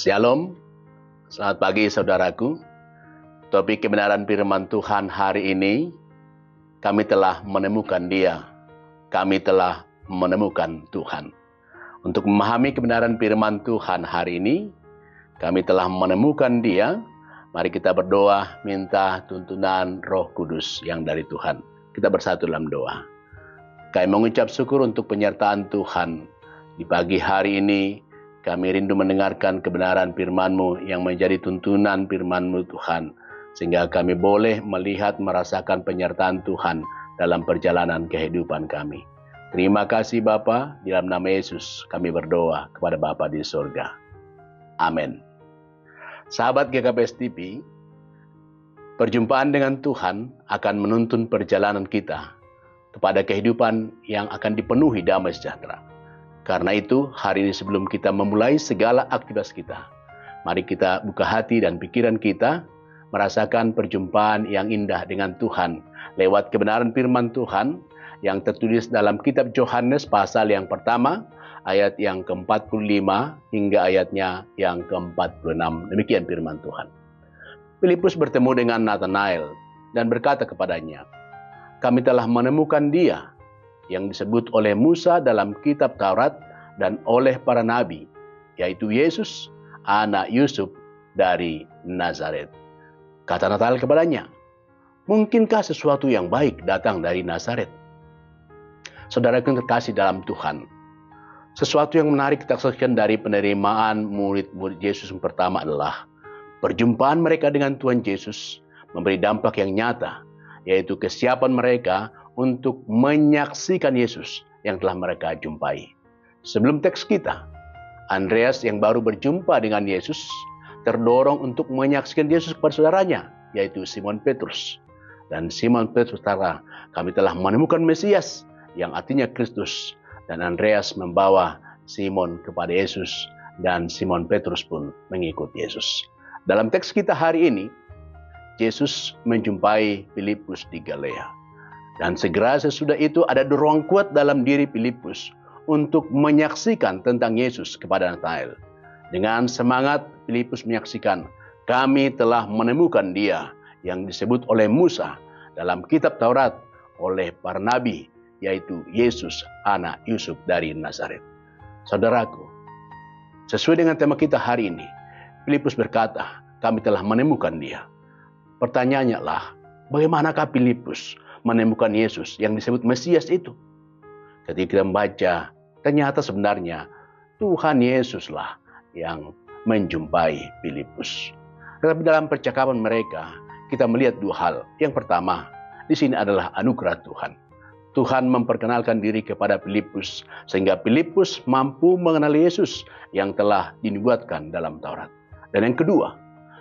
Shalom, selamat pagi saudaraku. Topik kebenaran firman Tuhan hari ini, kami telah menemukan Dia. Kami telah menemukan Tuhan. Untuk memahami kebenaran firman Tuhan hari ini, kami telah menemukan Dia. Mari kita berdoa minta tuntunan Roh Kudus yang dari Tuhan. Kita bersatu dalam doa. Kami mengucap syukur untuk penyertaan Tuhan. Di pagi hari ini, kami rindu mendengarkan kebenaran firman-Mu yang menjadi tuntunan firman-Mu Tuhan. Sehingga kami boleh melihat, merasakan penyertaan Tuhan dalam perjalanan kehidupan kami. Terima kasih Bapa, di dalam nama Yesus kami berdoa kepada Bapa di surga. Amin. Sahabat GKPS TV, perjumpaan dengan Tuhan akan menuntun perjalanan kita kepada kehidupan yang akan dipenuhi damai sejahtera. Karena itu, hari ini sebelum kita memulai segala aktivitas kita, mari kita buka hati dan pikiran kita, merasakan perjumpaan yang indah dengan Tuhan, lewat kebenaran firman Tuhan, yang tertulis dalam kitab Yohanes pasal yang pertama, ayat yang ke-45 hingga ayatnya yang ke-46. Demikian firman Tuhan. Filipus bertemu dengan Nathanael dan berkata kepadanya, "Kami telah menemukan Dia yang disebut oleh Musa dalam kitab Taurat dan oleh para nabi, yaitu Yesus, anak Yusuf dari Nazaret." Kata Nathanael kepadanya, "Mungkinkah sesuatu yang baik datang dari Nazaret?" Saudara yang terkasih dalam Tuhan, sesuatu yang menarik kita saksikan dari penerimaan murid-murid Yesus yang pertama adalah perjumpaan mereka dengan Tuhan Yesus memberi dampak yang nyata, yaitu kesiapan mereka untuk menyaksikan Yesus yang telah mereka jumpai. Sebelum teks kita, Andreas yang baru berjumpa dengan Yesus terdorong untuk menyaksikan Yesus kepada saudaranya, yaitu Simon Petrus. Dan Simon Petrus berkata, "Kami telah menemukan Mesias," yang artinya Kristus. Dan Andreas membawa Simon kepada Yesus, dan Simon Petrus pun mengikut Yesus. Dalam teks kita hari ini, Yesus menjumpai Filipus di Galilea. Dan segera sesudah itu ada dorongan kuat dalam diri Filipus untuk menyaksikan tentang Yesus kepada Nathanael. Dengan semangat Filipus menyaksikan, "Kami telah menemukan Dia yang disebut oleh Musa dalam kitab Taurat, oleh para nabi, yaitu Yesus, anak Yusuf dari Nazaret." Saudaraku, sesuai dengan tema kita hari ini, Filipus berkata, "Kami telah menemukan Dia." Pertanyaannya adalah, bagaimanakah Filipus menemukan Yesus yang disebut Mesias itu? Ketika kita membaca, ternyata sebenarnya Tuhan Yesuslah yang menjumpai Filipus. Tetapi dalam percakapan mereka, kita melihat dua hal. Yang pertama, di sini adalah anugerah Tuhan. Tuhan memperkenalkan diri kepada Filipus, sehingga Filipus mampu mengenal Yesus yang telah dinubuatkan dalam Taurat. Dan yang kedua,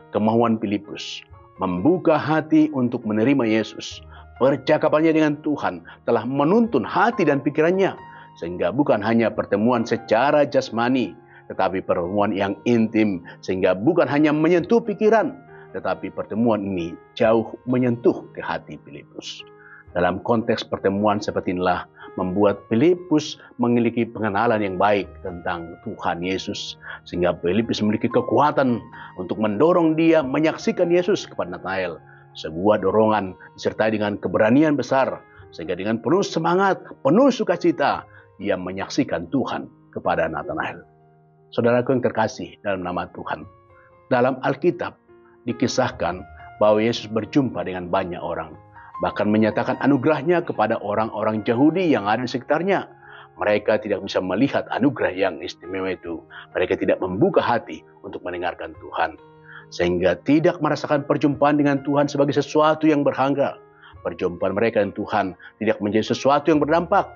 kemauan Filipus membuka hati untuk menerima Yesus. Percakapannya dengan Tuhan telah menuntun hati dan pikirannya, sehingga bukan hanya pertemuan secara jasmani, tetapi pertemuan yang intim, sehingga bukan hanya menyentuh pikiran, tetapi pertemuan ini jauh menyentuh ke hati Filipus. Dalam konteks pertemuan seperti inilah membuat Filipus memiliki pengenalan yang baik tentang Tuhan Yesus, sehingga Filipus memiliki kekuatan untuk mendorong dia menyaksikan Yesus kepada Nathanael. Sebuah dorongan disertai dengan keberanian besar, sehingga dengan penuh semangat, penuh sukacita, ia menyaksikan Tuhan kepada Nathanael. Saudaraku yang terkasih dalam nama Tuhan, dalam Alkitab dikisahkan bahwa Yesus berjumpa dengan banyak orang, bahkan menyatakan anugerahnya kepada orang-orang Yahudi yang ada di sekitarnya. Mereka tidak bisa melihat anugerah yang istimewa itu. Mereka tidak membuka hati untuk mendengarkan Tuhan, sehingga tidak merasakan perjumpaan dengan Tuhan sebagai sesuatu yang berharga. Perjumpaan mereka dengan Tuhan tidak menjadi sesuatu yang berdampak,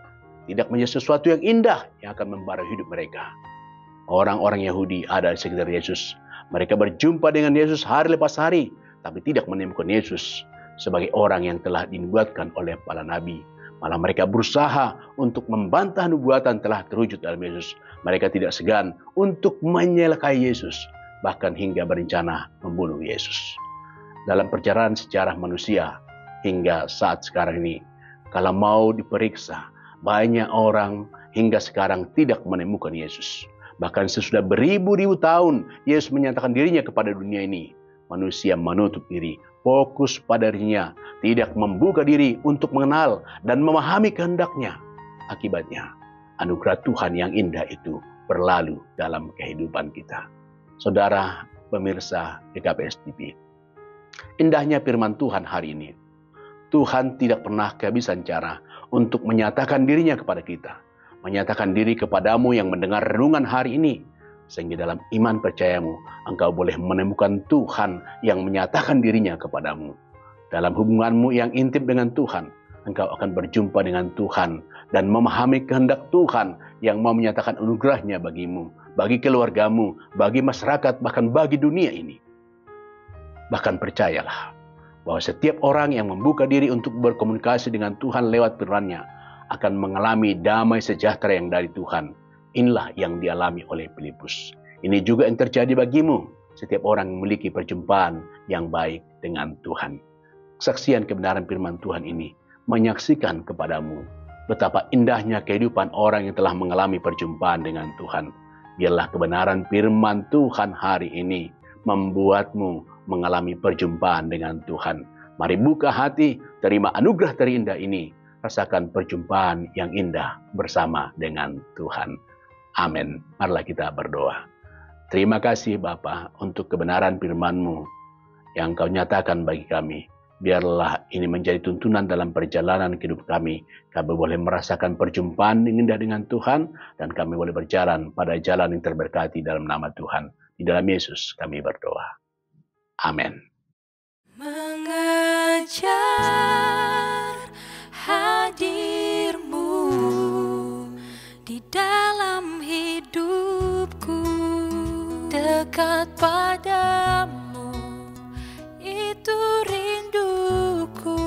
tidak menjadi sesuatu yang indah yang akan membaharui hidup mereka. Orang-orang Yahudi ada di sekitar Yesus. Mereka berjumpa dengan Yesus hari lepas hari, tapi tidak menemukan Yesus sebagai orang yang telah dinubuatkan oleh para nabi. Malah mereka berusaha untuk membantah nubuatan telah terwujud dalam Yesus. Mereka tidak segan untuk menyelakai Yesus, bahkan hingga berencana membunuh Yesus. Dalam perjalanan sejarah manusia hingga saat sekarang ini, kalau mau diperiksa, banyak orang hingga sekarang tidak menemukan Yesus. Bahkan sesudah beribu-ribu tahun Yesus menyatakan dirinya kepada dunia ini, manusia menutup diri, fokus pada dirinya, tidak membuka diri untuk mengenal dan memahami kehendaknya. Akibatnya, anugerah Tuhan yang indah itu berlalu dalam kehidupan kita. Saudara pemirsa GKPS TV, indahnya firman Tuhan hari ini. Tuhan tidak pernah kehabisan cara untuk menyatakan dirinya kepada kita. Menyatakan diri kepadamu yang mendengar renungan hari ini. Sehingga dalam iman percayamu, engkau boleh menemukan Tuhan yang menyatakan dirinya kepadamu. Dalam hubunganmu yang intim dengan Tuhan, engkau akan berjumpa dengan Tuhan dan memahami kehendak Tuhan yang mau menyatakan anugerahnya bagimu, bagi keluargamu, bagi masyarakat, bahkan bagi dunia ini. Bahkan percayalah bahwa setiap orang yang membuka diri untuk berkomunikasi dengan Tuhan lewat firman-Nya akan mengalami damai sejahtera yang dari Tuhan. Inilah yang dialami oleh Filipus. Ini juga yang terjadi bagimu. Setiap orang memiliki perjumpaan yang baik dengan Tuhan. Kesaksian kebenaran firman Tuhan ini menyaksikan kepadamu betapa indahnya kehidupan orang yang telah mengalami perjumpaan dengan Tuhan. Biarlah kebenaran firman Tuhan hari ini membuatmu mengalami perjumpaan dengan Tuhan. Mari buka hati, terima anugerah terindah ini. Rasakan perjumpaan yang indah bersama dengan Tuhan. Amin. Marilah kita berdoa. Terima kasih Bapa untuk kebenaran firman-Mu yang Kau nyatakan bagi kami. Biarlah ini menjadi tuntunan dalam perjalanan hidup kami. Kami boleh merasakan perjumpaan yang indah dengan Tuhan. Dan kami boleh berjalan pada jalan yang terberkati dalam nama Tuhan. Di dalam Yesus kami berdoa. Amin. Mengejar hadir-Mu di dalam hidupku, dekat padamu itu rinduku.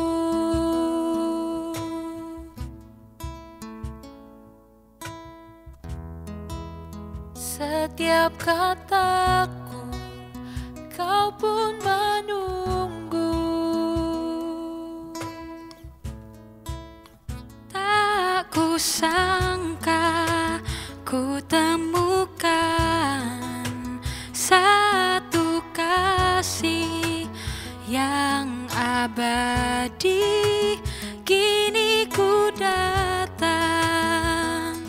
Setiap kataku Kau pun menunggu. Tak kusangka ku temukan satu kasih yang abadi. Kini ku datang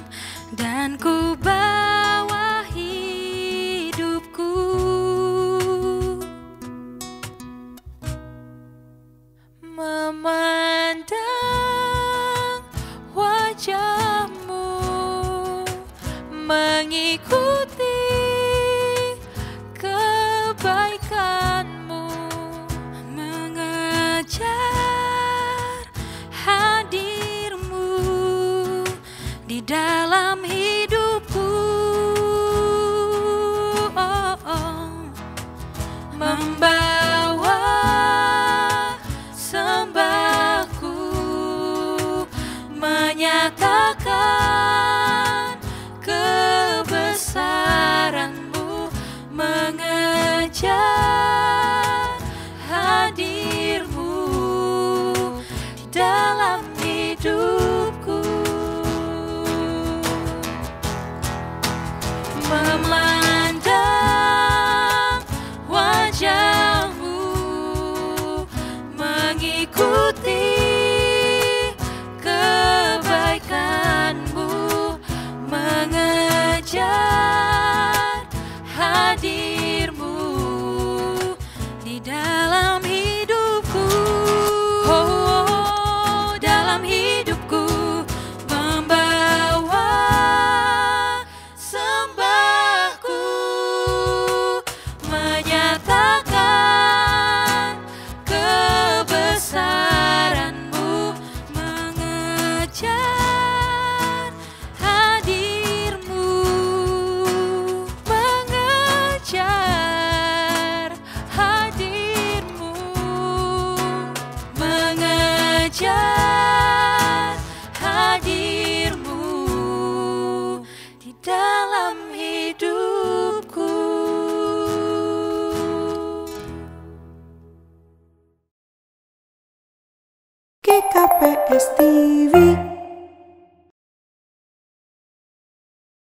dan ku bawa hidupku. Memandang wajah-Mu, mengikuti kebaikan-Mu, mengejar hadir-Mu di dalam hidupku. Membawa sembahku, menyatakan kebesaran-Mu, mengejar